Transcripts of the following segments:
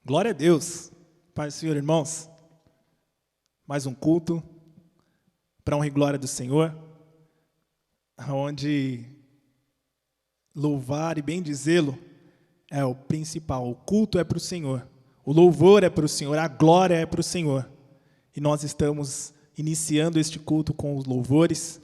Glória a Deus. Pai do Senhor, irmãos. Mais um culto para honra e glória do Senhor, onde louvar e bendizê-lo é o principal. O culto é para o Senhor, o louvor é para o Senhor, a glória é para o Senhor. E nós estamos iniciando este culto com os louvores,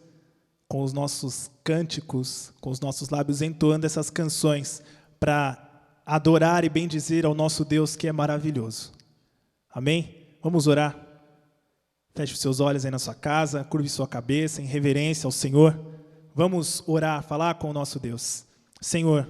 com os nossos cânticos, com os nossos lábios entoando essas canções para adorar e bendizer ao nosso Deus que é maravilhoso. Amém? Vamos orar. Feche os seus olhos aí na sua casa, curve sua cabeça em reverência ao Senhor. Vamos orar, falar com o nosso Deus. Senhor,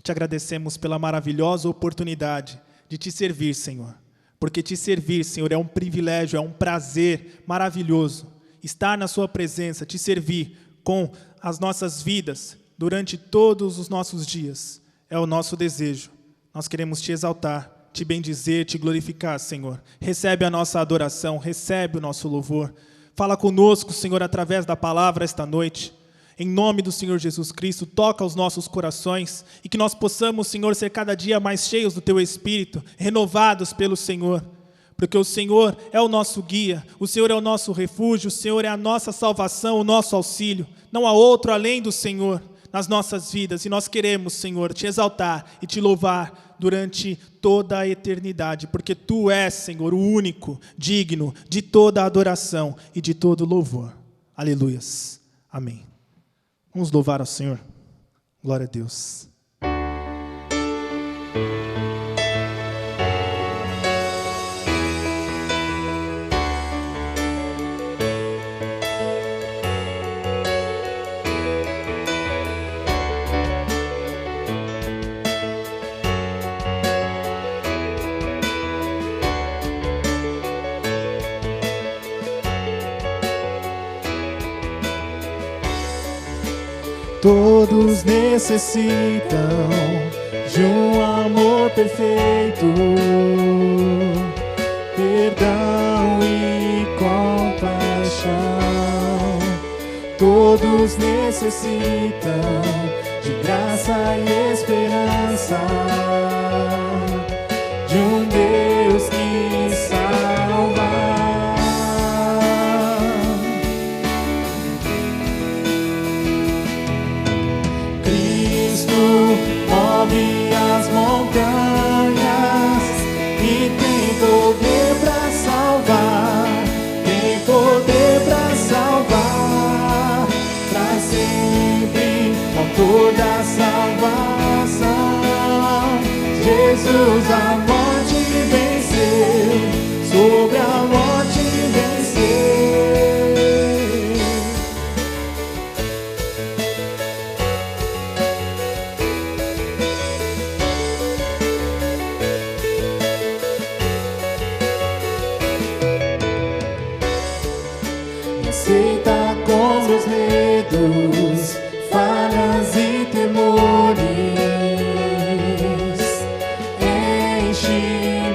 te agradecemos pela maravilhosa oportunidade de te servir, Senhor. Porque te servir, Senhor, é um privilégio, é um prazer maravilhoso. Estar na sua presença, te servir com as nossas vidas durante todos os nossos dias. É o nosso desejo. Nós queremos te exaltar, te bendizer, te glorificar, Senhor. Recebe a nossa adoração, recebe o nosso louvor. Fala conosco, Senhor, através da palavra esta noite. Em nome do Senhor Jesus Cristo, toca os nossos corações e que nós possamos, Senhor, ser cada dia mais cheios do Teu Espírito, renovados pelo Senhor. Porque o Senhor é o nosso guia, o Senhor é o nosso refúgio, o Senhor é a nossa salvação, o nosso auxílio. Não há outro além do Senhor nas nossas vidas, e nós queremos, Senhor, te exaltar e te louvar durante toda a eternidade, porque Tu és, Senhor, o único, digno de toda a adoração e de todo louvor. Aleluias. Amém. Vamos louvar ao Senhor. Glória a Deus. Todos necessitam de um amor perfeito, perdão e compaixão. Todos necessitam de graça e esperança, de um Deus que salva. Move as montanhas e tem poder para salvar, tem poder para salvar, para sempre, autor da salvação. Jesus a morte venceu, sobre a morte venceu. Aceita com meus medos, falhas e temores, enche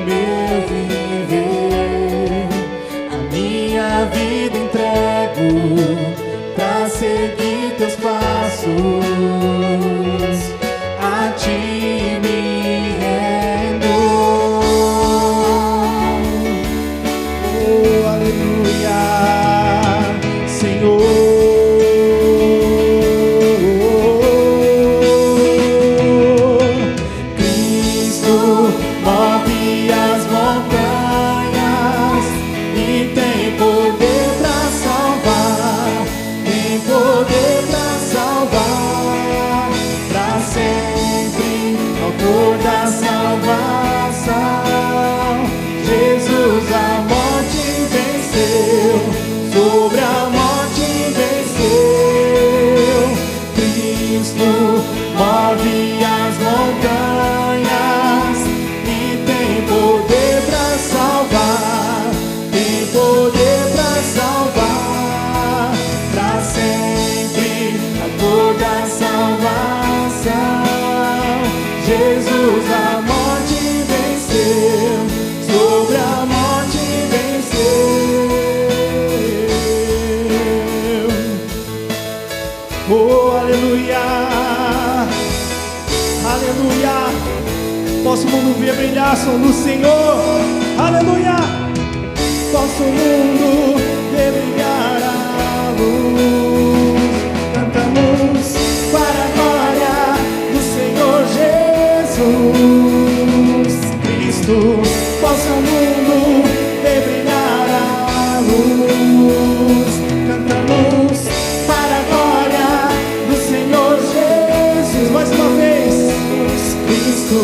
meu viver, a minha vida entrego pra seguir teus passos, a ti me rendo. Oh, aleluia. Senhor, Cristo move as montanhas e tem poder para salvar, tem poder para salvar. Possa o mundo ver brilhar a luz do Senhor. Aleluia. Possa o mundo ver brilhar a luz. Cantamos para a glória do Senhor Jesus Cristo. Possa o mundo ver brilhar a luz. Cantamos para a glória do Senhor Jesus. Mais uma vez. Cristo,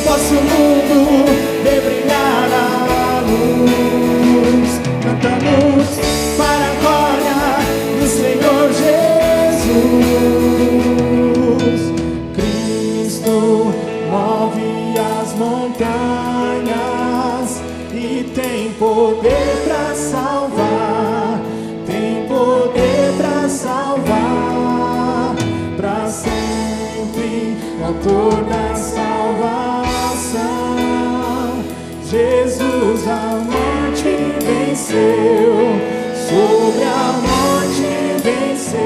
possa o mundo ver brilhar a luz. Cantamos para a glória do Senhor Jesus. Cristo move as montanhas e tem poder para salvar. Tem poder para salvar, para sempre, autor da salvação. Jesus a morte venceu, sobre a morte venceu.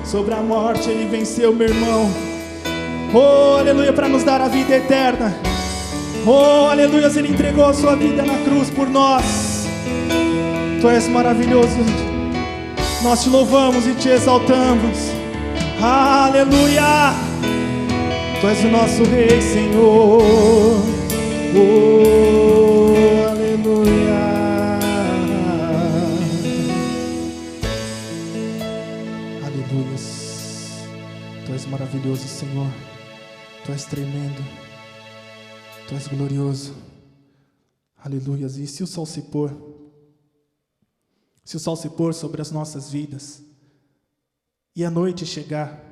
Sobre a morte ele venceu, meu irmão. Oh, aleluia, para nos dar a vida eterna. Oh, aleluia, ele entregou a sua vida na cruz por nós. Tu és maravilhoso. Nós te louvamos e te exaltamos. Aleluia. Tu és o nosso Rei, Senhor. Oh, aleluia. Aleluia. Tu és maravilhoso, Senhor. Tu és tremendo. Tu és glorioso. Aleluia. E se o sol se pôr? Se o sol se pôr sobre as nossas vidas e a noite chegar,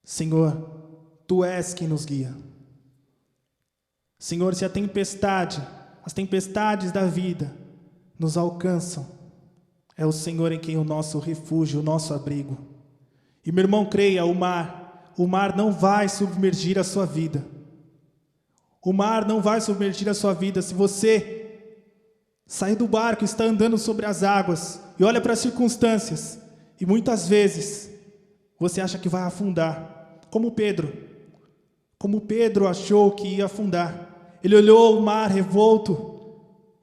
Senhor, Tu és quem nos guia. Senhor, se a tempestade, as tempestades da vida nos alcançam, é o Senhor em quem o nosso refúgio, o nosso abrigo. E meu irmão, creia, o mar não vai submergir a sua vida. O mar não vai submergir a sua vida. Se você sair do barco, está andando sobre as águas e olha para as circunstâncias, e muitas vezes você acha que vai afundar, como Pedro achou que ia afundar. Ele olhou o mar revolto,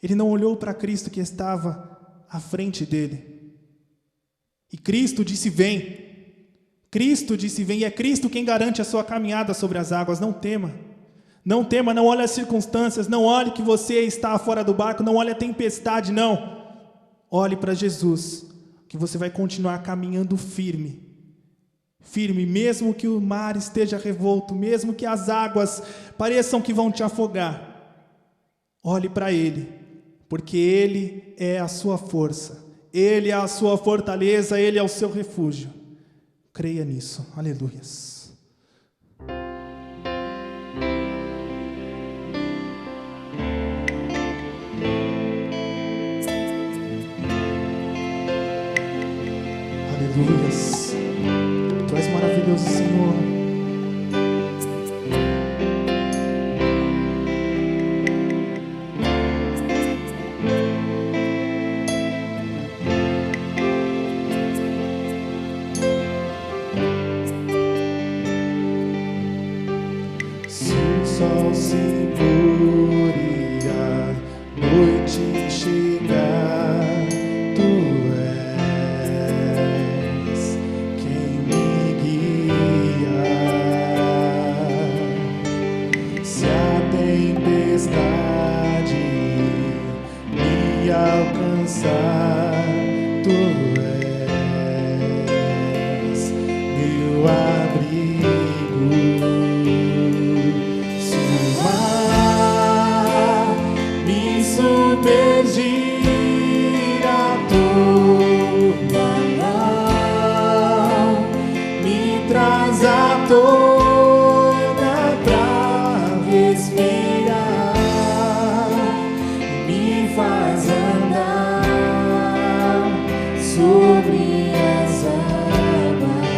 ele não olhou para Cristo que estava à frente dele, e Cristo disse vem. Cristo disse vem, e é Cristo quem garante a sua caminhada sobre as águas. Não tema. Não tema, não olhe as circunstâncias, não olhe que você está fora do barco, não olhe a tempestade, não. Olhe para Jesus, que você vai continuar caminhando firme. Firme, mesmo que o mar esteja revolto, mesmo que as águas pareçam que vão te afogar. Olhe para Ele, porque Ele é a sua força, Ele é a sua fortaleza, Ele é o seu refúgio. Creia nisso, aleluias. Aleluias. Tu és maravilhoso, Senhor. Se o sol se pôr e a noite chegar, Tu és quem me guia. Se a tempestade me alcançar, Tu és meu abrigo. Se o mar me submergir a tua mão, me traz a toda pra respirar, me faz andar sobre as águas.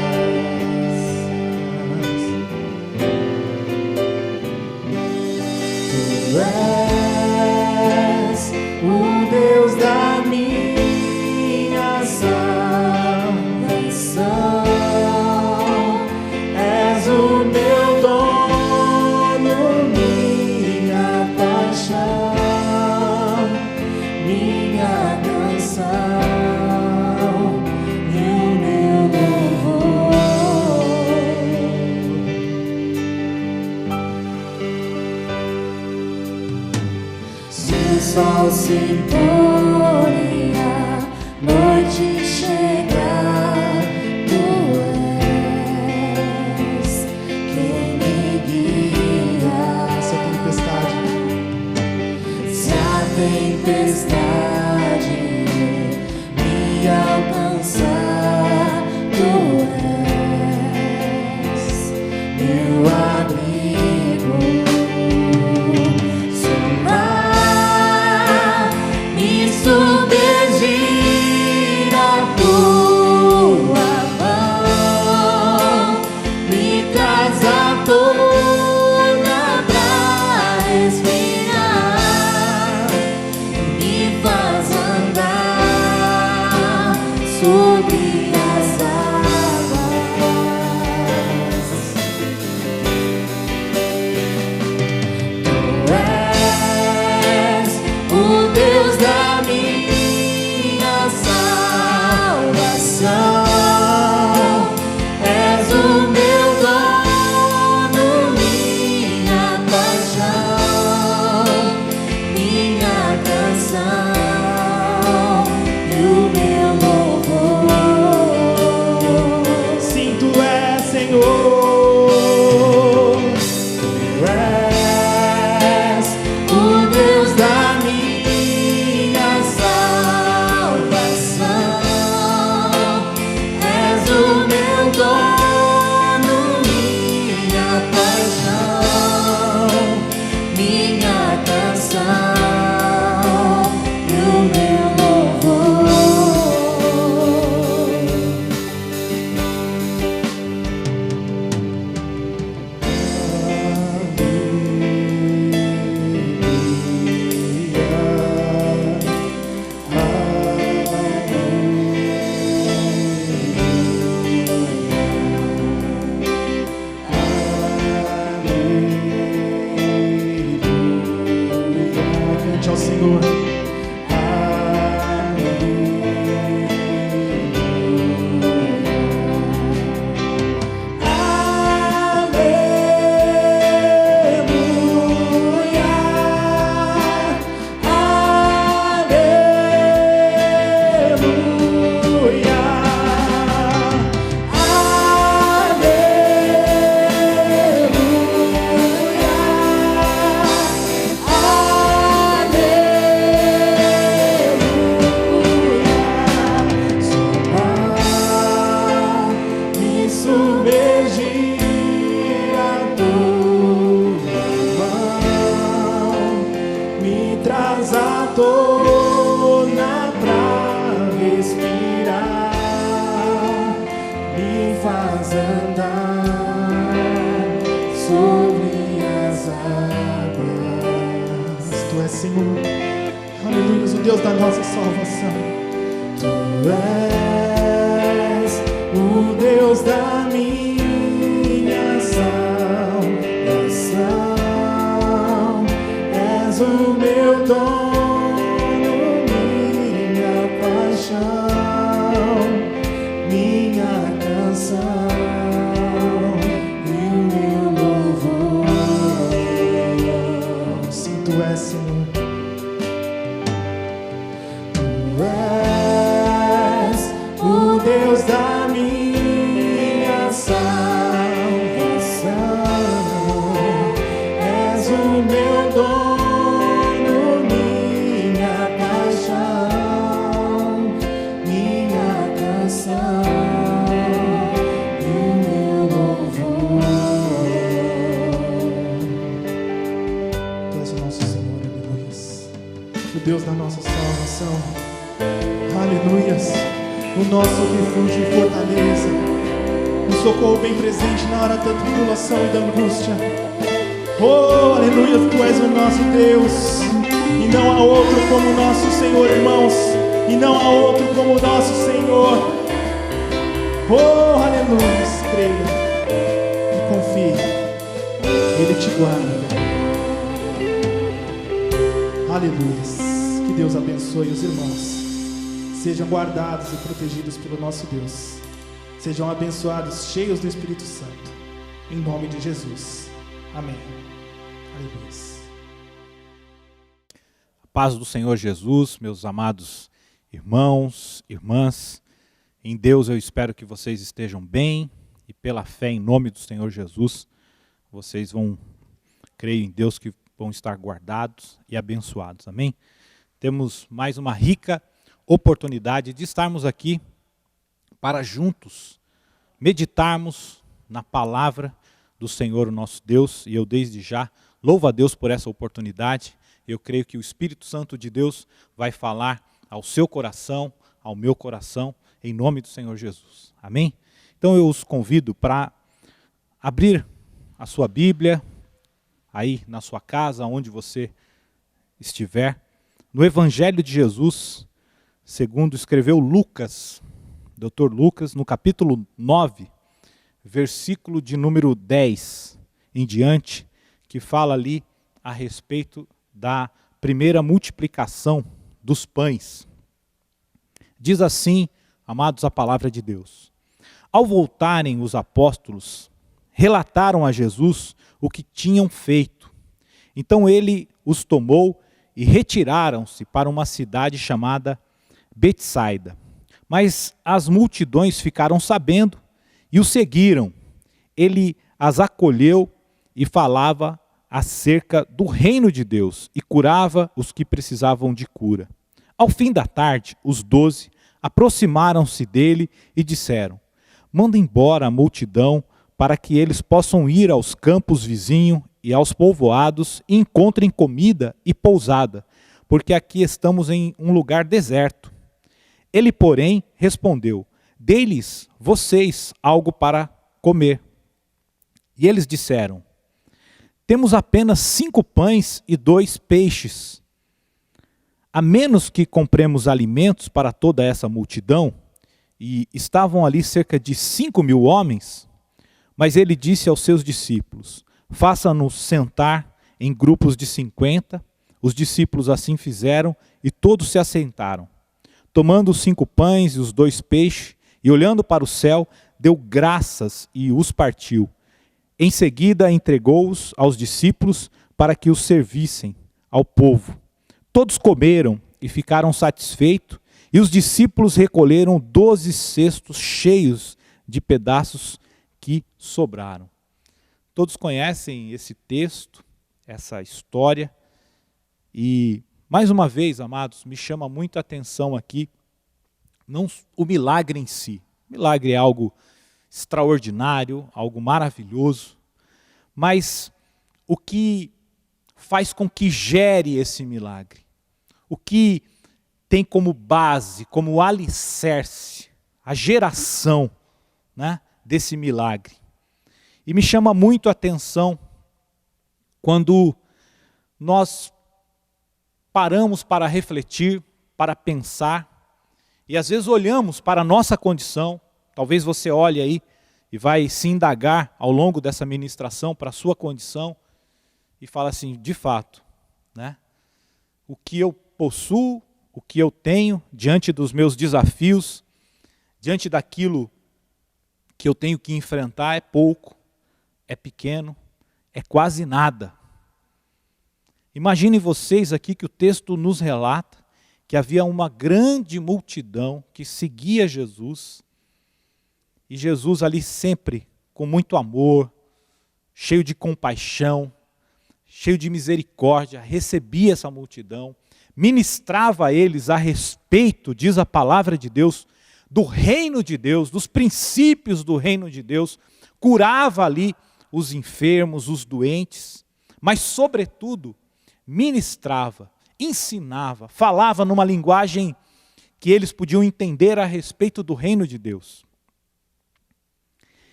sol se pôr e a noite chegar, tu és quem me guia. Se a tempestade me alcançar, tu és meu abrigo. Se o mar me submergir, a tua mão me traz à tona pra respirar, me faz andar sobre as águas. Tu és o Deus da minha salvação, és o meu dono, minha paixão, minha canção e o meu louvor. sim, tu és, Senhor. Tu és o Deus da minha salvação, és o meu dono, minha paixão, minha canção e o meu louvor. Cante ao Senhor. Me submergir, a tua mão me traz à tona pra respirar, me faz andar sobre as águas. Tu és, Senhor. Aleluia, o Deus da nossa salvação. Tu és o Deus da minha salvação, és o meu dono, minha paixão, minha canção e o meu louvor. Sim, tu és, Senhor. Tu és o Deus da minha salvação, és o meu dono, minha paixão, minha canção e o meu louvor. Tu és o nosso Senhor, aleluias. O Deus da nossa salvação. Aleluias. O nosso refúgio e fortaleza. O socorro bem presente na hora da tribulação e da angústia. Oh, aleluia, tu és o nosso Deus. E não há outro como o nosso Senhor, irmãos. E não há outro como o nosso Senhor. Oh, aleluia, creia e confie. Ele te guarda. Aleluia. Que Deus abençoe os irmãos. Sejam guardados e protegidos pelo nosso Deus. Sejam abençoados, cheios do Espírito Santo. Em nome de Jesus. Amém. Aleluia. paz do Senhor Jesus, meus amados irmãos, irmãs, em Deus eu espero que vocês estejam bem e pela fé em nome do Senhor Jesus, vocês vão, creio em Deus que vão estar guardados e abençoados, amém? Temos mais uma rica oportunidade de estarmos aqui para juntos meditarmos na palavra do Senhor nosso Deus, e eu desde já louvo a Deus por essa oportunidade. Eu creio que o Espírito Santo de Deus vai falar ao seu coração, ao meu coração, em nome do Senhor Jesus. Amém? Então eu os convido para abrir a sua Bíblia, aí na sua casa, onde você estiver, no Evangelho de Jesus, segundo escreveu Lucas, Dr. Lucas, no capítulo 9, versículo de número 10 em diante, que fala ali a respeito da primeira multiplicação dos pães. Diz assim, amados, a palavra de Deus. Ao voltarem os apóstolos, relataram a Jesus o que tinham feito. Então ele os tomou e retiraram-se para uma cidade chamada Betsaida. Mas as multidões ficaram sabendo e o seguiram. Ele as acolheu e falava acerca do reino de Deus e curava os que precisavam de cura. Ao fim da tarde, os 12 aproximaram-se dele e disseram: manda embora a multidão para que eles possam ir aos campos vizinhos e aos povoados e encontrem comida e pousada, porque aqui estamos em um lugar deserto. Ele, porém, respondeu: dê-lhes vocês algo para comer. E eles disseram: temos apenas 5 pães e 2 peixes. A menos que compremos alimentos para toda essa multidão, e estavam ali cerca de 5.000 homens, mas ele disse aos seus discípulos: faça-nos sentar em grupos de 50. Os discípulos assim fizeram e todos se assentaram. Tomando os 5 pães e os 2 peixes, e olhando para o céu, deu graças e os partiu. Em seguida entregou-os aos discípulos para que os servissem ao povo. Todos comeram e ficaram satisfeitos, e os discípulos recolheram 12 cestos cheios de pedaços que sobraram. Todos conhecem esse texto, essa história, e mais uma vez, amados, me chama muito a atenção aqui, não o milagre em si. O milagre é algo extraordinário, algo maravilhoso, mas o que faz com que gere esse milagre, o que tem como base, como alicerce, a geração, né, desse milagre. E me chama muito a atenção quando nós paramos para refletir, para pensar, e às vezes olhamos para a nossa condição. Talvez você olhe aí e vai se indagar ao longo dessa ministração para a sua condição e fala assim, de fato, né? O que eu possuo, o que eu tenho diante dos meus desafios, diante daquilo que eu tenho que enfrentar é pouco, é pequeno, é quase nada. Imaginem vocês aqui que o texto nos relata que havia uma grande multidão que seguia Jesus, e Jesus ali sempre com muito amor, cheio de compaixão, cheio de misericórdia, recebia essa multidão, ministrava a eles a respeito, diz a palavra de Deus, do reino de Deus, dos princípios do reino de Deus, curava ali os enfermos, os doentes, mas sobretudo ministrava, ensinava, falava numa linguagem que eles podiam entender a respeito do reino de Deus.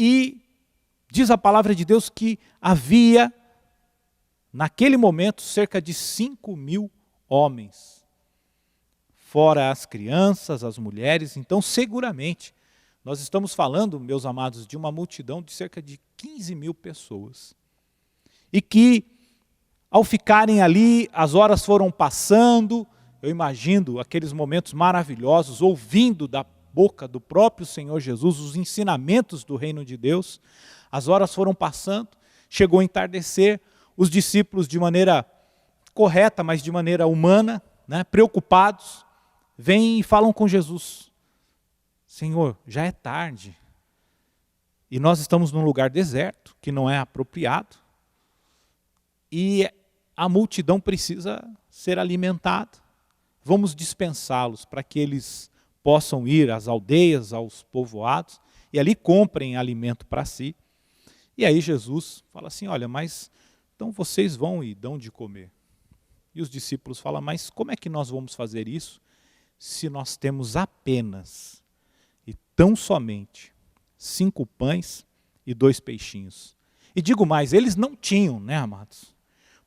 E diz a palavra de Deus que havia, naquele momento, cerca de 5.000 homens, fora as crianças, as mulheres. Então, seguramente, nós estamos falando, meus amados, de uma multidão de cerca de 15.000 pessoas. E que, ao ficarem ali, as horas foram passando, eu imagino aqueles momentos maravilhosos, ouvindo da boca do próprio Senhor Jesus os ensinamentos do reino de Deus. As horas foram passando, chegou o entardecer, os discípulos, de maneira correta, mas de maneira humana, né, preocupados, vêm e falam com Jesus: Senhor, já é tarde, e nós estamos num lugar deserto, que não é apropriado, e a multidão precisa ser alimentada. Vamos dispensá-los para que eles possam ir às aldeias, aos povoados, e ali comprem alimento para si. E aí Jesus fala assim: olha, mas então vocês vão e dão de comer. E os discípulos falam: mas como é que nós vamos fazer isso se nós temos apenas e tão somente 5 pães e 2 peixinhos? E digo mais, eles não tinham, né, amados?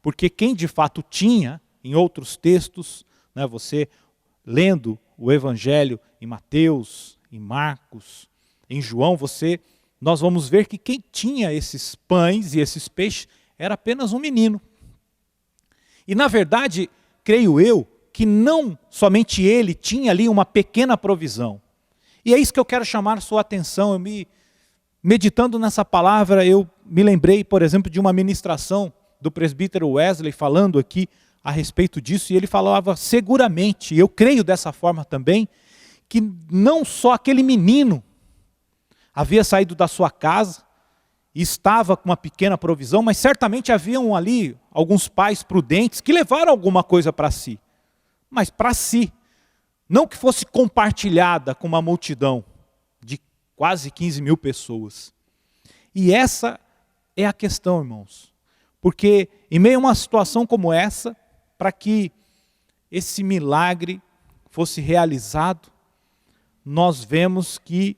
Porque quem de fato tinha, em outros textos, né, você lendo o Evangelho em Mateus, em Marcos, em João, nós vamos ver que quem tinha esses pães e esses peixes era apenas um menino. E na verdade, creio eu, que não somente ele tinha ali uma pequena provisão. E é isso que eu quero chamar a sua atenção. Meditando nessa palavra, eu me lembrei, por exemplo, de uma ministração do presbítero Wesley falando aqui a respeito disso, e ele falava seguramente, e eu creio dessa forma também, que não só aquele menino havia saído da sua casa e estava com uma pequena provisão, mas certamente haviam ali alguns pais prudentes que levaram alguma coisa para si, mas para si, não que fosse compartilhada com uma multidão de quase 15 mil pessoas. E essa é a questão, irmãos, porque em meio a uma situação como essa, para que esse milagre fosse realizado, nós vemos que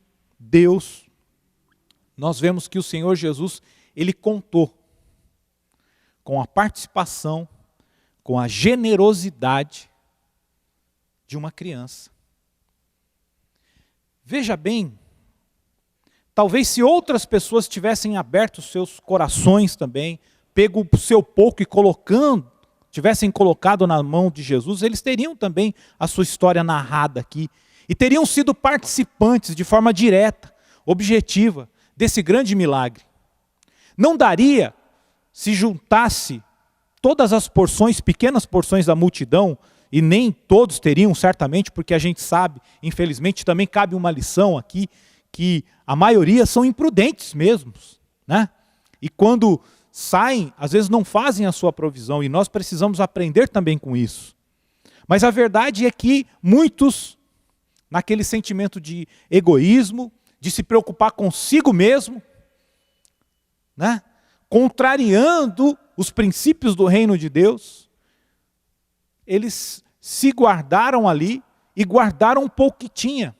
o Senhor Jesus, ele contou com a participação, com a generosidade de uma criança. Veja bem, talvez se outras pessoas tivessem aberto seus corações também, pego o seu pouco e tivessem colocado na mão de Jesus, eles teriam também a sua história narrada aqui, e teriam sido participantes de forma direta, objetiva, desse grande milagre. Não daria, se juntasse todas as porções, pequenas porções da multidão, e nem todos teriam certamente, porque a gente sabe, infelizmente também cabe uma lição aqui, que a maioria são imprudentes mesmos, né? E quando saem, às vezes não fazem a sua provisão, e nós precisamos aprender também com isso. Mas a verdade é que muitos, naquele sentimento de egoísmo, de se preocupar consigo mesmo, né? Contrariando os princípios do reino de Deus, eles se guardaram ali e guardaram um pouco que tinha.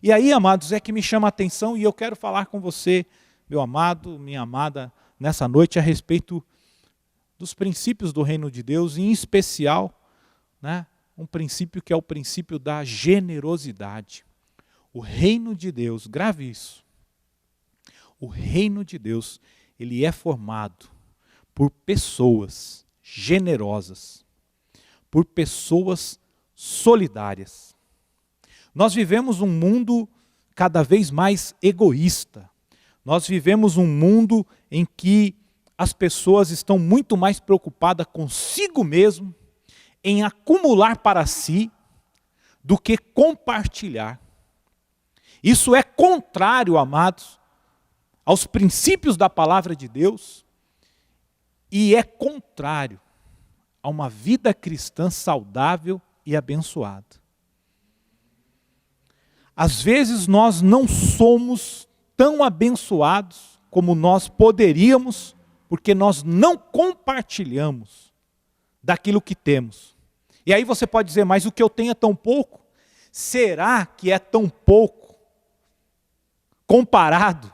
E aí, amados, é que me chama a atenção, e eu quero falar com você, meu amado, minha amada, nessa noite a respeito dos princípios do reino de Deus, em especial, né, um princípio que é o princípio da generosidade. O reino de Deus, grave isso, o reino de Deus, ele é formado por pessoas generosas, por pessoas solidárias. Nós vivemos um mundo cada vez mais egoísta. Nós vivemos um mundo em que as pessoas estão muito mais preocupadas consigo mesmo, em acumular para si, do que compartilhar. Isso é contrário, amados, aos princípios da palavra de Deus, e é contrário a uma vida cristã saudável e abençoada. Às vezes nós não somos tão abençoados como nós poderíamos, porque nós não compartilhamos daquilo que temos. E aí você pode dizer, mas o que eu tenho é tão pouco? Será que é tão pouco comparado,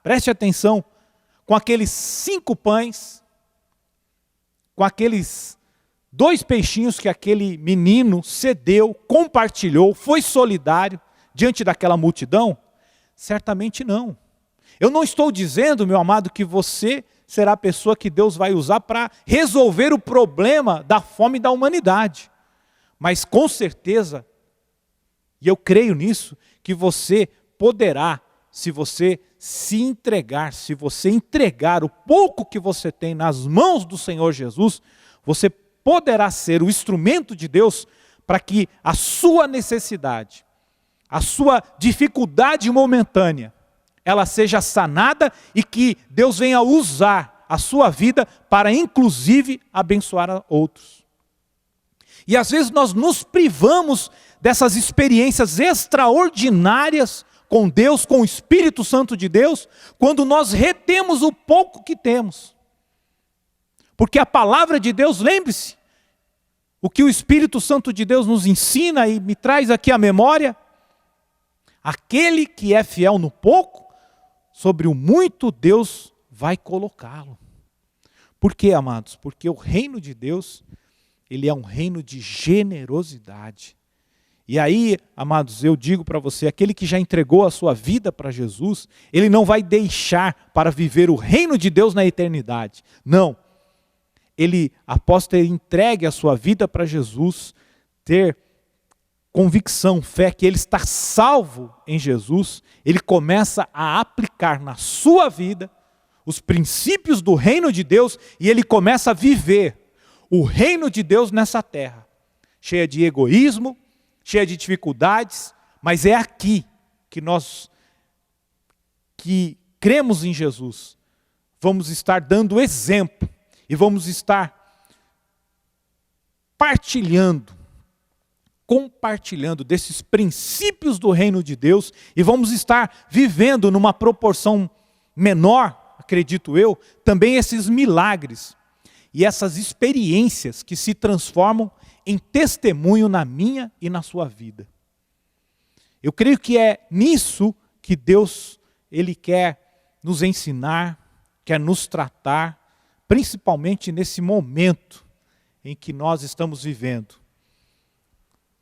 preste atenção, com aqueles 5 pães, com aqueles 2 peixinhos que aquele menino cedeu, compartilhou, foi solidário diante daquela multidão? Certamente não. Eu não estou dizendo, meu amado, que você será a pessoa que Deus vai usar para resolver o problema da fome da humanidade. Mas com certeza, e eu creio nisso, que você poderá, se você se entregar, se você entregar o pouco que você tem nas mãos do Senhor Jesus, você poderá ser o instrumento de Deus para que a sua necessidade, a sua dificuldade momentânea, ela seja sanada e que Deus venha usar a sua vida para inclusive abençoar a outros. E às vezes nós nos privamos dessas experiências extraordinárias com Deus, com o Espírito Santo de Deus, quando nós retemos o pouco que temos. Porque a palavra de Deus, lembre-se, o que o Espírito Santo de Deus nos ensina e me traz aqui à memória, aquele que é fiel no pouco, sobre o muito Deus vai colocá-lo. Por quê, amados? Porque o reino de Deus, ele é um reino de generosidade. E aí, amados, eu digo para você, aquele que já entregou a sua vida para Jesus, ele não vai deixar para viver o reino de Deus na eternidade. Não. Ele, após ter entregue a sua vida para Jesus, ter convicção, fé que ele está salvo em Jesus, ele começa a aplicar na sua vida os princípios do reino de Deus e ele começa a viver o reino de Deus nessa terra, cheia de egoísmo, cheia de dificuldades, mas é aqui que nós, que cremos em Jesus, vamos estar dando exemplo e vamos estar compartilhando desses princípios do reino de Deus e vamos estar vivendo numa proporção menor, acredito eu, também esses milagres e essas experiências que se transformam em testemunho na minha e na sua vida. Eu creio que é nisso que Deus, ele quer nos ensinar, quer nos tratar, principalmente nesse momento em que nós estamos vivendo.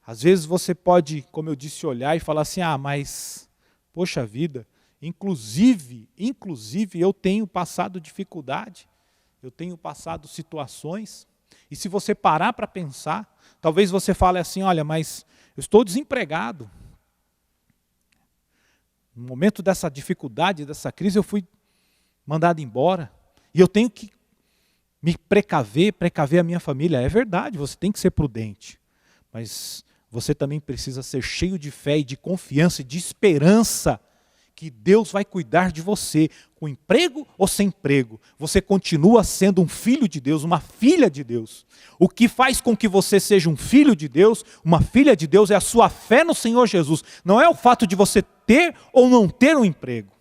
Às vezes você pode, como eu disse, olhar e falar assim, mas, poxa vida, inclusive eu tenho passado dificuldade, eu tenho passado situações, e se você parar para pensar, talvez você fale assim, olha, mas eu estou desempregado. No momento dessa dificuldade, dessa crise, eu fui mandado embora, e eu tenho que me precaver a minha família. É verdade, você tem que ser prudente, mas você também precisa ser cheio de fé e de confiança e de esperança que Deus vai cuidar de você, com emprego ou sem emprego. Você continua sendo um filho de Deus, uma filha de Deus. O que faz com que você seja um filho de Deus, uma filha de Deus, é a sua fé no Senhor Jesus. Não é o fato de você ter ou não ter um emprego.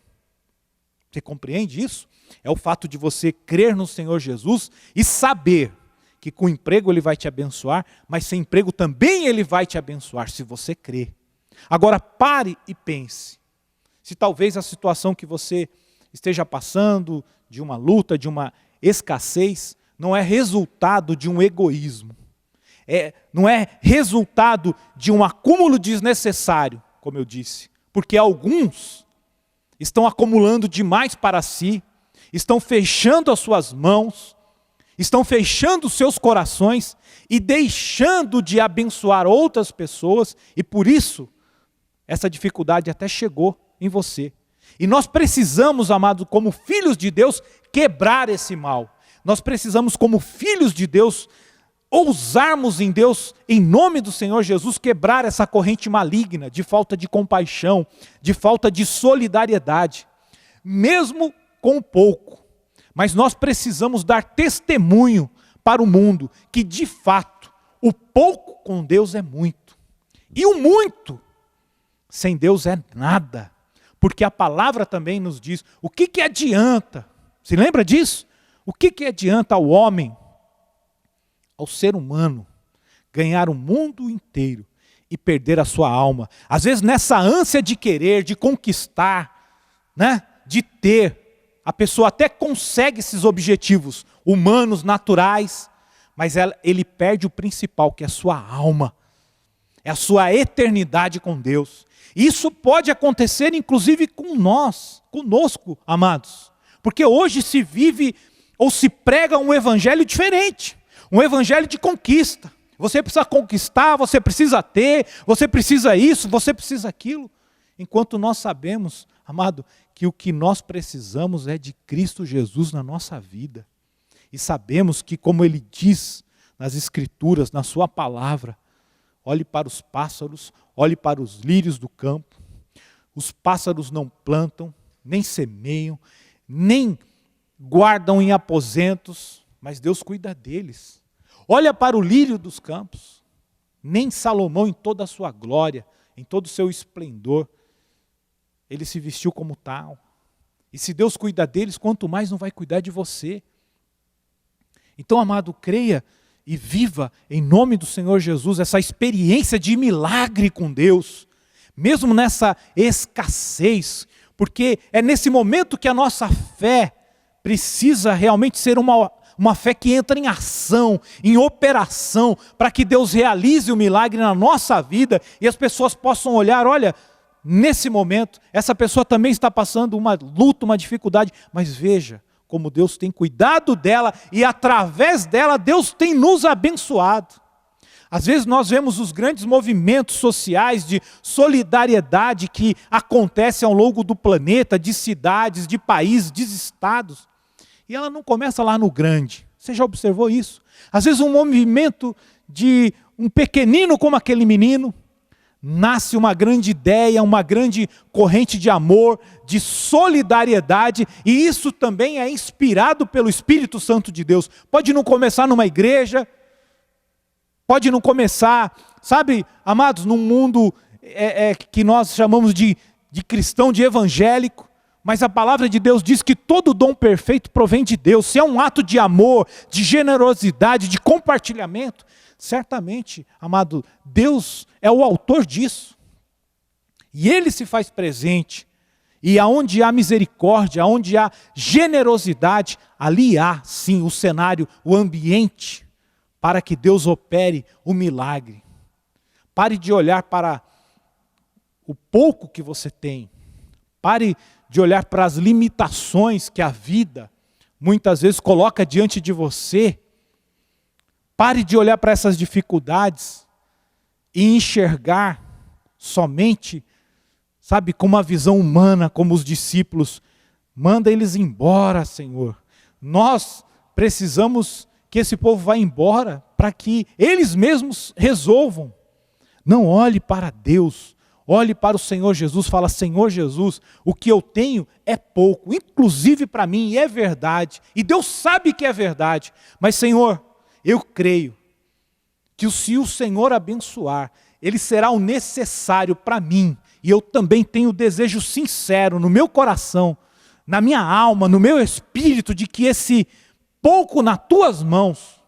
Você compreende isso? É o fato de você crer no Senhor Jesus e saber que com emprego ele vai te abençoar, mas sem emprego também ele vai te abençoar, se você crer. Agora pare e pense. Se talvez a situação que você esteja passando, de uma luta, de uma escassez, não é resultado de um egoísmo. Não é resultado de um acúmulo desnecessário, como eu disse. Porque alguns estão acumulando demais para si, estão fechando as suas mãos, estão fechando os seus corações e deixando de abençoar outras pessoas, e por isso essa dificuldade até chegou em você. E nós precisamos, amados, como filhos de Deus, quebrar esse mal. Nós precisamos, como filhos de Deus, ousarmos em Deus, em nome do Senhor Jesus, quebrar essa corrente maligna de falta de compaixão, de falta de solidariedade, mesmo com pouco. Mas nós precisamos dar testemunho para o mundo que, de fato, o pouco com Deus é muito. E o muito sem Deus é nada. Porque a palavra também nos diz, o que adianta? Se lembra disso? O que adianta ao homem, ao ser humano, ganhar o mundo inteiro e perder a sua alma? Às vezes nessa ânsia de querer, de conquistar, né, de ter, a pessoa até consegue esses objetivos humanos, naturais, mas ele perde o principal, que é a sua alma, é a sua eternidade com Deus. Isso pode acontecer inclusive conosco, amados, porque hoje se vive ou se prega um evangelho diferente, um evangelho de conquista. Você precisa conquistar, você precisa ter, você precisa isso, você precisa aquilo, enquanto nós sabemos, amado, que o que nós precisamos é de Cristo Jesus na nossa vida, e sabemos que, como ele diz nas Escrituras, na sua palavra. Olhe para os pássaros, olhe para os lírios do campo. Os pássaros não plantam, nem semeiam, nem guardam em aposentos, mas Deus cuida deles. Olha para o lírio dos campos. Nem Salomão, em toda a sua glória, em todo o seu esplendor, ele se vestiu como tal. E se Deus cuida deles, quanto mais não vai cuidar de você. Então, amado, creia e viva em nome do Senhor Jesus essa experiência de milagre com Deus, mesmo nessa escassez, porque é nesse momento que a nossa fé precisa realmente ser uma fé que entra em ação, em operação, para que Deus realize o milagre na nossa vida e as pessoas possam olhar, olha, nesse momento, essa pessoa também está passando uma luta, uma dificuldade, mas veja como Deus tem cuidado dela e através dela Deus tem nos abençoado. Às vezes nós vemos os grandes movimentos sociais de solidariedade que acontecem ao longo do planeta, de cidades, de países, de estados, e ela não começa lá no grande. Você já observou isso? Às vezes um movimento de um pequenino como aquele menino, nasce uma grande ideia, uma grande corrente de amor, de solidariedade, e isso também é inspirado pelo Espírito Santo de Deus. Pode não começar numa igreja, pode não começar, sabe, amados, num mundo que nós chamamos de cristão, de evangélico, mas a palavra de Deus diz que todo dom perfeito provém de Deus. Se é um ato de amor, de generosidade, de compartilhamento, certamente, amado, Deus é o autor disso. E Ele se faz presente. E aonde há misericórdia, aonde há generosidade, ali há, sim, o cenário, o ambiente, para que Deus opere o milagre. Pare de olhar para o pouco que você tem. Pare de olhar para as limitações que a vida muitas vezes coloca diante de você. Pare de olhar para essas dificuldades e enxergar somente, sabe, com uma visão humana, como os discípulos. Manda eles embora, Senhor. Nós precisamos que esse povo vá embora para que eles mesmos resolvam. Não olhe para Deus, olhe para o Senhor Jesus, fala, Senhor Jesus, o que eu tenho é pouco, inclusive para mim, e é verdade. E Deus sabe que é verdade, mas Senhor, eu creio que se o Senhor abençoar, Ele será o necessário para mim. E eu também tenho o desejo sincero no meu coração, na minha alma, no meu espírito, de que esse pouco nas tuas mãos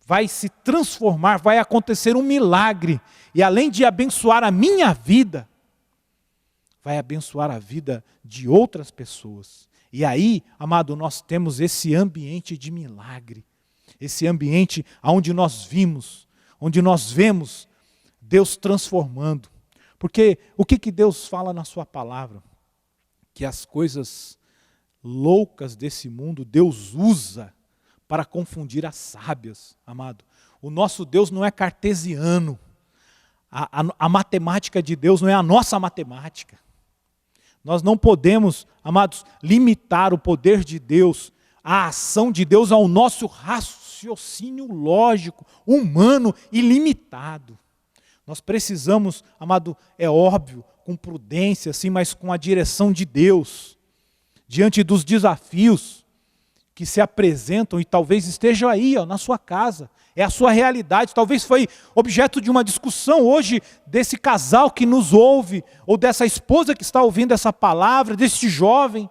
vai se transformar, vai acontecer um milagre. E além de abençoar a minha vida, vai abençoar a vida de outras pessoas. E aí, amado, nós temos esse ambiente de milagre. Esse ambiente onde nós vemos Deus transformando. Porque o que Deus fala na sua palavra? Que as coisas loucas desse mundo Deus usa para confundir as sábias, amado. O nosso Deus não é cartesiano. A matemática de Deus não é a nossa matemática. Nós não podemos, amados, limitar o poder de Deus, a ação de Deus ao nosso raciocínio lógico, humano e limitado. Nós precisamos, amado, é óbvio, com prudência, sim, mas com a direção de Deus, diante dos desafios que se apresentam e talvez estejam aí, ó, na sua casa, é a sua realidade, talvez foi objeto de uma discussão hoje desse casal que nos ouve, ou dessa esposa que está ouvindo essa palavra, desse jovem,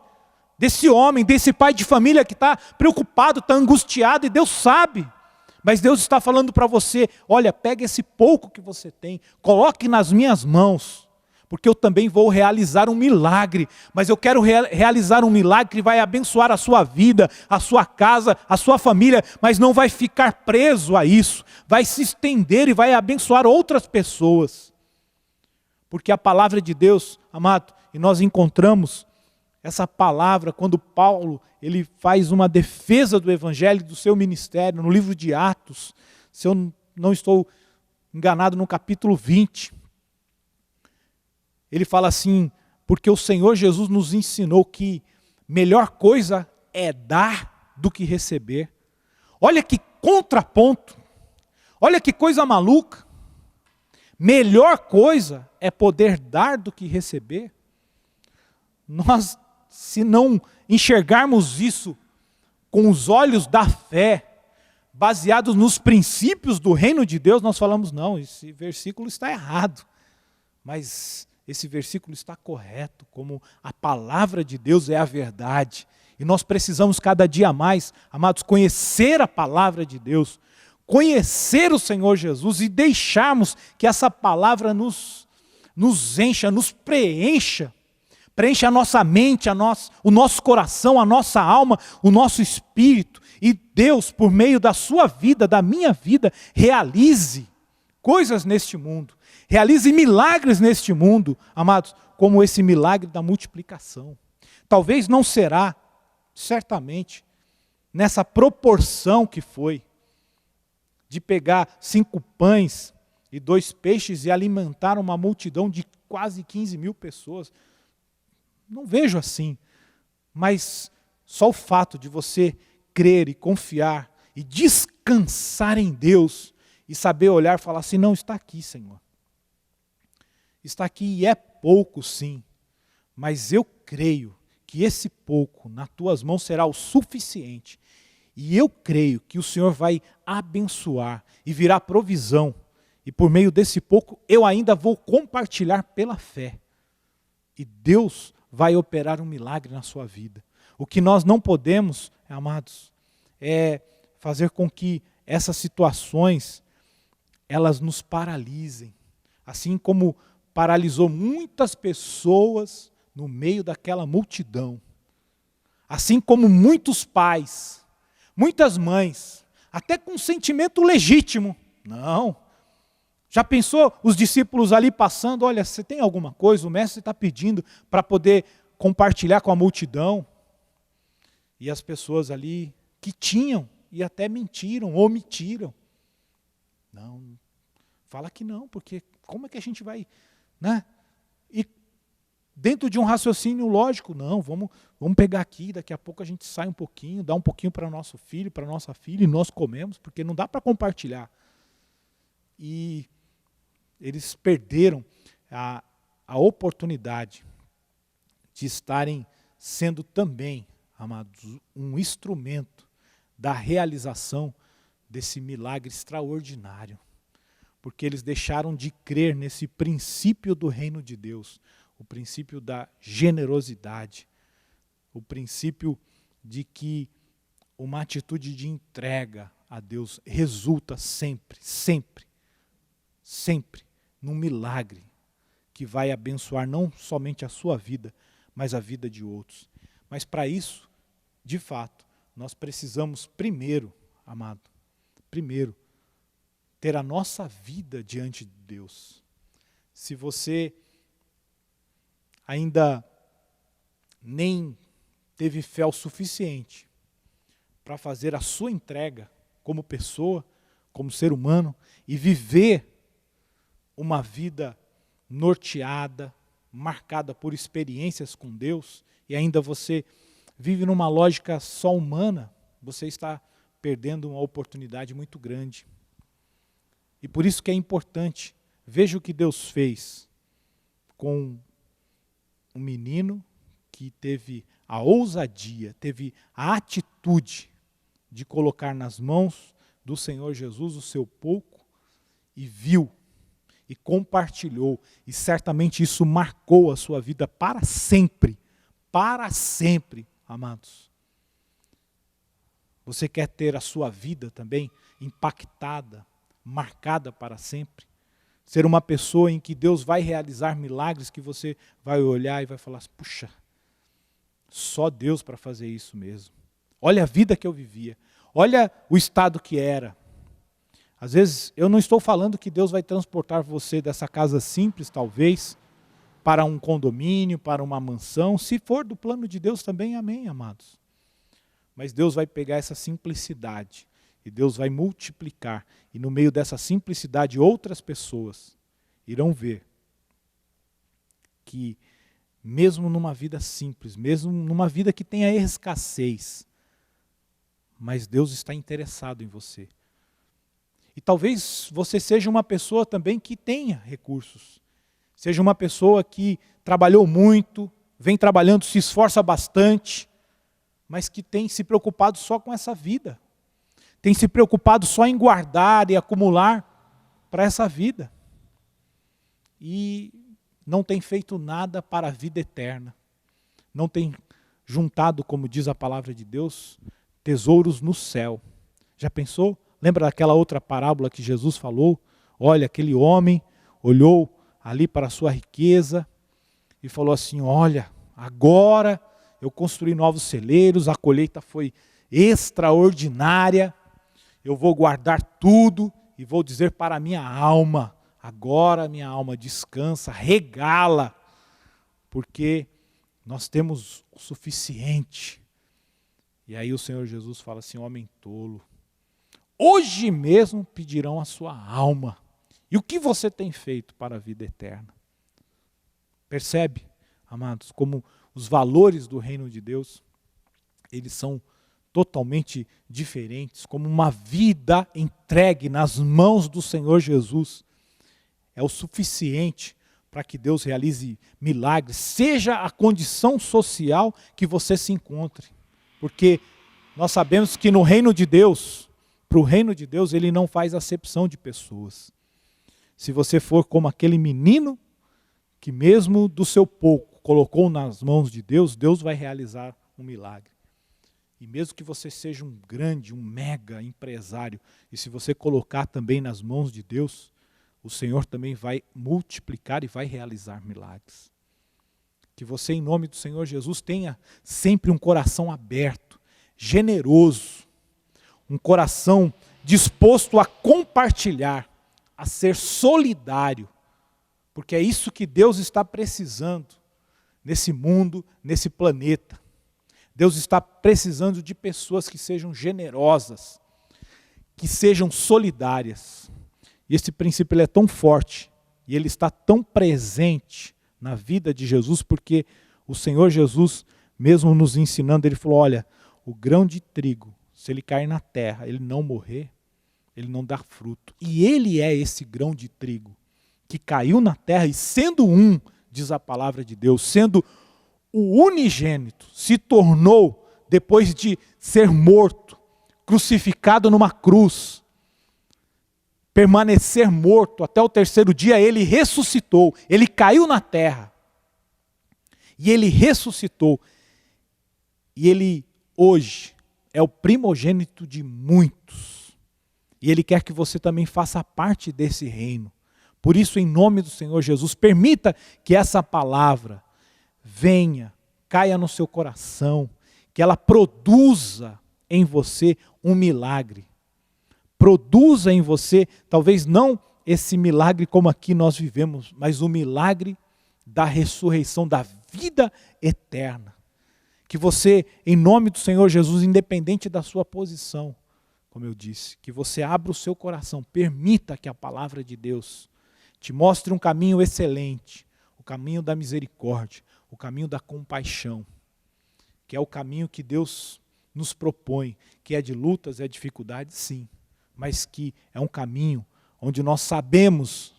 desse homem, desse pai de família que está preocupado, está angustiado, e Deus sabe. Mas Deus está falando para você, olha, pega esse pouco que você tem, coloque nas minhas mãos, porque eu também vou realizar um milagre, mas eu quero realizar um milagre que vai abençoar a sua vida, a sua casa, a sua família, mas não vai ficar preso a isso, vai se estender e vai abençoar outras pessoas. Porque a palavra de Deus, amado, e nós encontramos essa palavra quando Paulo, ele faz uma defesa do evangelho, do seu ministério, no livro de Atos, se eu não estou enganado, no capítulo 20. Ele fala assim, porque o Senhor Jesus nos ensinou que melhor coisa é dar do que receber. Olha que contraponto. Olha que coisa maluca. Melhor coisa é poder dar do que receber. Nós, se não enxergarmos isso com os olhos da fé, baseados nos princípios do reino de Deus, nós falamos, não, esse versículo está errado. Mas esse versículo está correto, como a palavra de Deus é a verdade. E nós precisamos cada dia mais, amados, conhecer a palavra de Deus, conhecer o Senhor Jesus e deixarmos que essa palavra nos encha, nos preencha a nossa mente, o nosso coração, a nossa alma, o nosso espírito. E Deus, por meio da sua vida, da minha vida, realize coisas neste mundo. Realize milagres neste mundo, amados, como esse milagre da multiplicação. Talvez não será, certamente, nessa proporção que foi, de pegar 5 pães e 2 peixes e alimentar uma multidão de quase 15 mil pessoas. Não vejo assim, mas só o fato de você crer e confiar e descansar em Deus e saber olhar e falar assim, não, está aqui, Senhor. Está aqui e é pouco, sim, mas eu creio que esse pouco nas tuas mãos será o suficiente. E eu creio que o Senhor vai abençoar e virá provisão. E por meio desse pouco eu ainda vou compartilhar pela fé. E Deus vai operar um milagre na sua vida. O que nós não podemos, amados, é fazer com que essas situações, elas nos paralisem. Assim como paralisou muitas pessoas no meio daquela multidão. Assim como muitos pais, muitas mães, até com um sentimento legítimo. Não. Já pensou os discípulos ali passando, olha, você tem alguma coisa? O mestre está pedindo para poder compartilhar com a multidão. E as pessoas ali que tinham e até mentiram, omitiram. Não, fala que não, porque como é que a gente vai, né? E dentro de um raciocínio lógico, não, vamos pegar aqui, daqui a pouco a gente sai um pouquinho, dá um pouquinho para nosso filho, para nossa filha, e nós comemos, porque não dá para compartilhar. E eles perderam a oportunidade de estarem sendo também, amados, um instrumento da realização desse milagre extraordinário. Porque eles deixaram de crer nesse princípio do reino de Deus, o princípio da generosidade, o princípio de que uma atitude de entrega a Deus resulta sempre, sempre, sempre num milagre que vai abençoar não somente a sua vida, mas a vida de outros. Mas para isso, de fato, nós precisamos primeiro, amado, ter a nossa vida diante de Deus. Se você ainda nem teve fé o suficiente para fazer a sua entrega como pessoa, como ser humano, e viver uma vida norteada, marcada por experiências com Deus, e ainda você vive numa lógica só humana, você está perdendo uma oportunidade muito grande. E por isso que é importante, veja o que Deus fez com um menino que teve a ousadia, teve a atitude de colocar nas mãos do Senhor Jesus o seu pouco e viu e compartilhou, e certamente isso marcou a sua vida para sempre, amados. Você quer ter a sua vida também impactada, marcada para sempre? Ser uma pessoa em que Deus vai realizar milagres que você vai olhar e vai falar, puxa, só Deus para fazer isso mesmo. Olha a vida que eu vivia, olha o estado que era. Às vezes, eu não estou falando que Deus vai transportar você dessa casa simples, talvez, para um condomínio, para uma mansão. Se for do plano de Deus também, amém, amados. Mas Deus vai pegar essa simplicidade e Deus vai multiplicar. E no meio dessa simplicidade, outras pessoas irão ver que mesmo numa vida simples, mesmo numa vida que tenha escassez, mas Deus está interessado em você. E talvez você seja uma pessoa também que tenha recursos. Seja uma pessoa que trabalhou muito, vem trabalhando, se esforça bastante, mas que tem se preocupado só com essa vida. Tem se preocupado só em guardar e acumular para essa vida. E não tem feito nada para a vida eterna. Não tem juntado, como diz a palavra de Deus, tesouros no céu. Já pensou? Lembra daquela outra parábola que Jesus falou? Olha, aquele homem olhou ali para a sua riqueza e falou assim, olha, agora eu construí novos celeiros, a colheita foi extraordinária, eu vou guardar tudo e vou dizer para a minha alma, agora minha alma descansa, regala, porque nós temos o suficiente. E aí o Senhor Jesus fala assim, homem tolo, hoje mesmo pedirão a sua alma. E o que você tem feito para a vida eterna? Percebe, amados, como os valores do reino de Deus, eles são totalmente diferentes, como uma vida entregue nas mãos do Senhor Jesus é o suficiente para que Deus realize milagres, seja a condição social que você se encontre. Porque nós sabemos que no reino de Deus, para o reino de Deus, ele não faz acepção de pessoas. Se você for como aquele menino que mesmo do seu pouco colocou nas mãos de Deus, Deus vai realizar um milagre. E mesmo que você seja um grande, um mega empresário, e se você colocar também nas mãos de Deus, o Senhor também vai multiplicar e vai realizar milagres. Que você, em nome do Senhor Jesus, tenha sempre um coração aberto, generoso, um coração disposto a compartilhar, a ser solidário, porque é isso que Deus está precisando nesse mundo, nesse planeta. Deus está precisando de pessoas que sejam generosas, que sejam solidárias. E esse princípio ele é tão forte, e ele está tão presente na vida de Jesus, porque o Senhor Jesus, mesmo nos ensinando, ele falou, olha, o grão de trigo, se ele cair na terra, ele não morrer, ele não dá fruto. E ele é esse grão de trigo que caiu na terra e sendo um, diz a palavra de Deus, sendo o unigênito, se tornou, depois de ser morto, crucificado numa cruz, permanecer morto até o terceiro dia, ele ressuscitou, ele caiu na terra, e ele ressuscitou, e ele hoje é o primogênito de muitos, e ele quer que você também faça parte desse reino. Por isso, em nome do Senhor Jesus, permita que essa palavra venha, caia no seu coração, que ela produza em você um milagre. Produza em você, talvez não esse milagre como aqui nós vivemos, mas o milagre da ressurreição, da vida eterna. Que você, em nome do Senhor Jesus, independente da sua posição, como eu disse, que você abra o seu coração, permita que a palavra de Deus te mostre um caminho excelente, o caminho da misericórdia, o caminho da compaixão, que é o caminho que Deus nos propõe, que é de lutas, é dificuldades, sim, mas que é um caminho onde nós sabemos,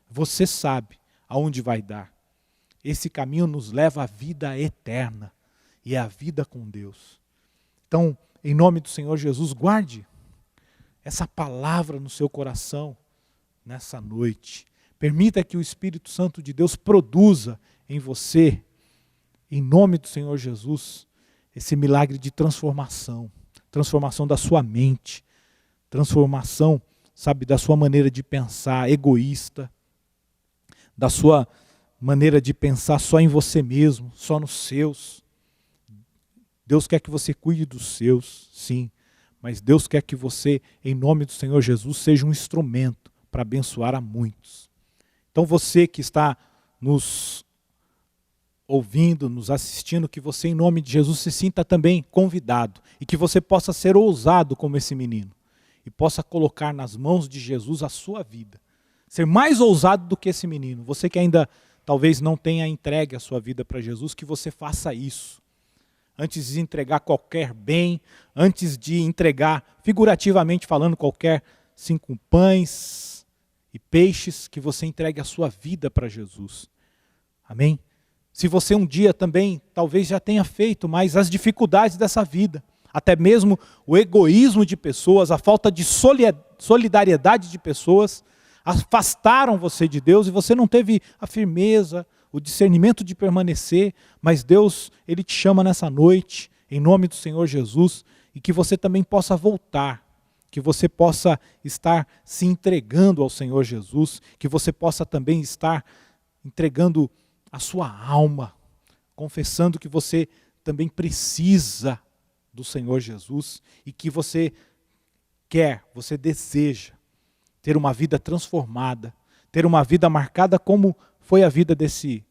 você sabe, aonde vai dar. Esse caminho nos leva à vida eterna, e é a vida com Deus. Então, em nome do Senhor Jesus, guarde essa palavra no seu coração nessa noite. Permita que o Espírito Santo de Deus produza em você, em nome do Senhor Jesus, esse milagre de transformação. Transformação da sua mente, transformação, sabe, da sua maneira de pensar egoísta, da sua maneira de pensar só em você mesmo, só nos seus. Deus quer que você cuide dos seus, sim, mas Deus quer que você, em nome do Senhor Jesus, seja um instrumento para abençoar a muitos. Então você que está nos ouvindo, nos assistindo, que você, em nome de Jesus, se sinta também convidado e que você possa ser ousado como esse menino e possa colocar nas mãos de Jesus a sua vida. Ser mais ousado do que esse menino. Você que ainda talvez não tenha entregue a sua vida para Jesus, que você faça isso. antes de entregar qualquer bem, antes de entregar, figurativamente falando, qualquer 5 pães e peixes, que você entregue a sua vida para Jesus. Amém? Se você um dia também, talvez já tenha feito, mas as dificuldades dessa vida, até mesmo o egoísmo de pessoas, a falta de solidariedade de pessoas, afastaram você de Deus e você não teve a firmeza, o discernimento de permanecer, mas Deus, Ele te chama nessa noite, em nome do Senhor Jesus, e que você também possa voltar, que você possa estar se entregando ao Senhor Jesus, que você possa também estar entregando a sua alma, confessando que você também precisa do Senhor Jesus e que você quer, você deseja ter uma vida transformada, ter uma vida marcada como foi a vida desse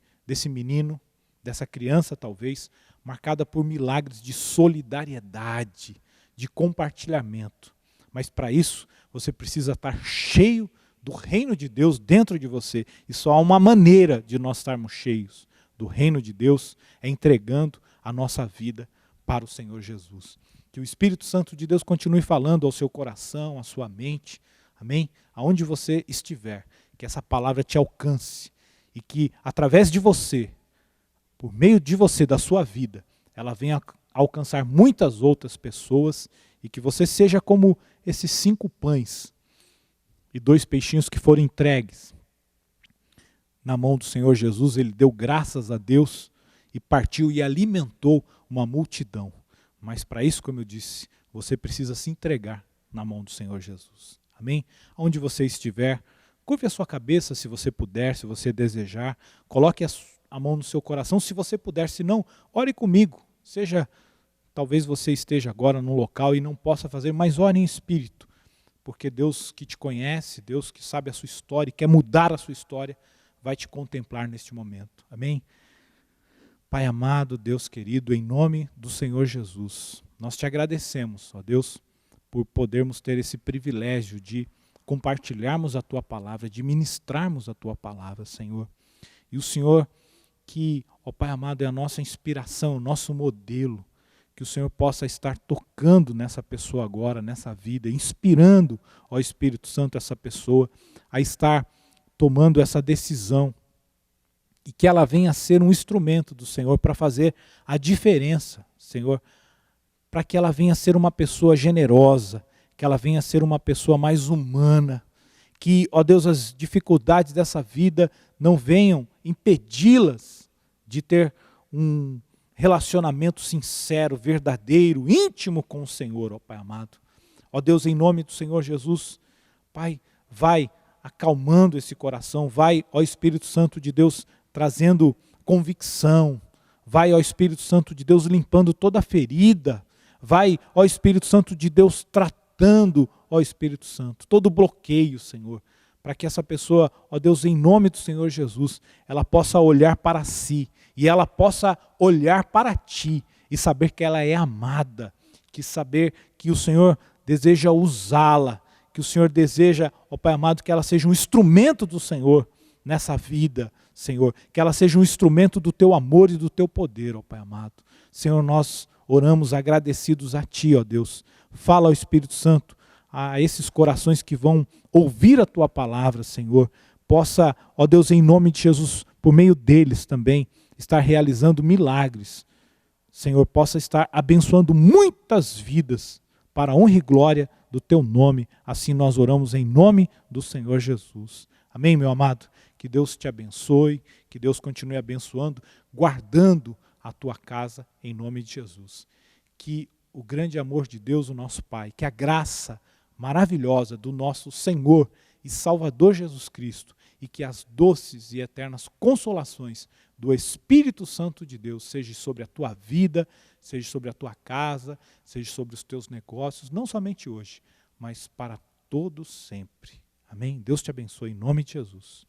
menino, dessa criança talvez, marcada por milagres de solidariedade, de compartilhamento. Mas para isso, você precisa estar cheio do reino de Deus dentro de você. E só há uma maneira de nós estarmos cheios do reino de Deus, é entregando a nossa vida para o Senhor Jesus. Que o Espírito Santo de Deus continue falando ao seu coração, à sua mente, amém? Aonde você estiver, que essa palavra te alcance e que através de você, por meio de você, da sua vida, ela venha alcançar muitas outras pessoas e que você seja como esses 5 pães e 2 peixinhos que foram entregues na mão do Senhor Jesus. Ele deu graças a Deus e partiu e alimentou uma multidão. Mas para isso, como eu disse, você precisa se entregar na mão do Senhor Jesus. Amém? Onde você estiver, curve a sua cabeça se você puder, se você desejar. Coloque a mão no seu coração se você puder. Se não, ore comigo. Talvez você esteja agora num local e não possa fazer, mas ore em espírito. Porque Deus que te conhece, Deus que sabe a sua história e quer mudar a sua história, vai te contemplar neste momento. Amém? Pai amado, Deus querido, em nome do Senhor Jesus, nós te agradecemos, ó Deus, por podermos ter esse privilégio de compartilharmos a Tua palavra, de ministrarmos a Tua palavra, Senhor. E o Senhor que, ó Pai amado, é a nossa inspiração, o nosso modelo, que o Senhor possa estar tocando nessa pessoa agora, nessa vida, inspirando, ó Espírito Santo, essa pessoa a estar tomando essa decisão e que ela venha a ser um instrumento do Senhor para fazer a diferença, Senhor, para que ela venha a ser uma pessoa generosa, que ela venha a ser uma pessoa mais humana, que, ó Deus, as dificuldades dessa vida não venham impedi-las de ter um relacionamento sincero, verdadeiro, íntimo com o Senhor, ó Pai amado. Ó Deus, em nome do Senhor Jesus, Pai, vai acalmando esse coração, vai, ó Espírito Santo de Deus, trazendo convicção, vai, ó Espírito Santo de Deus, limpando toda a ferida, vai, ó Espírito Santo de Deus, tratando, ó Espírito Santo, todo bloqueio, Senhor, para que essa pessoa, ó Deus, em nome do Senhor Jesus, ela possa olhar para si, e ela possa olhar para ti, e saber que ela é amada, que saber que o Senhor deseja usá-la, que o Senhor deseja, ó Pai amado, que ela seja um instrumento do Senhor nessa vida, Senhor, que ela seja um instrumento do Teu amor e do Teu poder, ó Pai amado. Senhor, nós oramos agradecidos a Ti, ó Deus. Fala ao Espírito Santo, a esses corações que vão ouvir a Tua palavra, Senhor. Possa, ó Deus, em nome de Jesus, por meio deles também, estar realizando milagres. Senhor, possa estar abençoando muitas vidas para a honra e glória do Teu nome. Assim nós oramos em nome do Senhor Jesus. Amém, meu amado? Que Deus te abençoe, que Deus continue abençoando, guardando a tua casa em nome de Jesus. Que o grande amor de Deus, o nosso Pai, que a graça maravilhosa do nosso Senhor e Salvador Jesus Cristo e que as doces e eternas consolações do Espírito Santo de Deus seja sobre a tua vida, seja sobre a tua casa, seja sobre os teus negócios, não somente hoje, mas para todos sempre. Amém? Deus te abençoe em nome de Jesus.